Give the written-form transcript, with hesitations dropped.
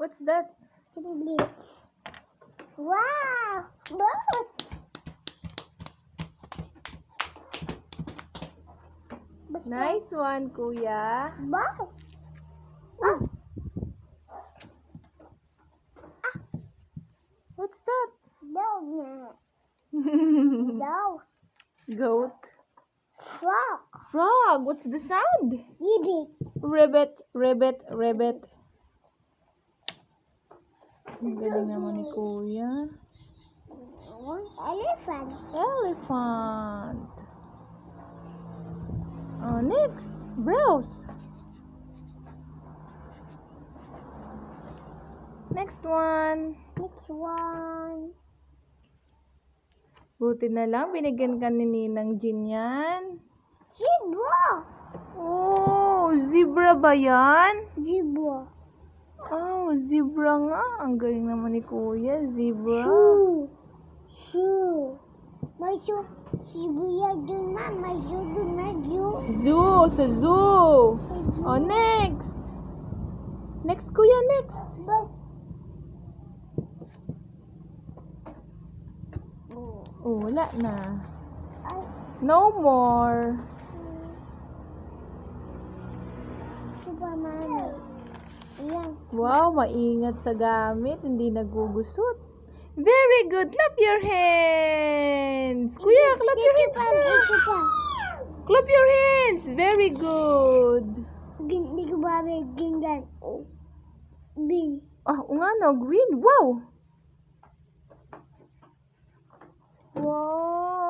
What's that? Blitz. Wow! Boat! Nice one, Kuya. Bus! Oh! What's that? Dog! Dog! Goat. Frog! Frog. What's the sound? Ribbit! Rabbit, rabbit, rabbit. Ang galing naman ni Kuya. Elephant! Elephant. Next, browse. Next one. Which one? Buti na lang, binigyan ka ni Ninang Jean yan. Zebra! Oh, zebra ba yan? Zebra! Oh, zebra nga. Ang galing naman ni Kuya, zebra. Shoe! Shoe! May shoe! Shibuya dun na! May shoe dun na! Zoo, sa zoo. Oh, next. Next, Kuya, next. Bus! Oh, wala na. Ay! No more. Superman! Ayan! Wow, maingat sa gamit. Hindi nagugusot. Very good. Clap your hands. Kuya, clap your hands na. Ito pa! Clap your hands. Very good. Hindi ko ba bigyan? Oh. Bin. Oh, nga no, green. Wow. Wow.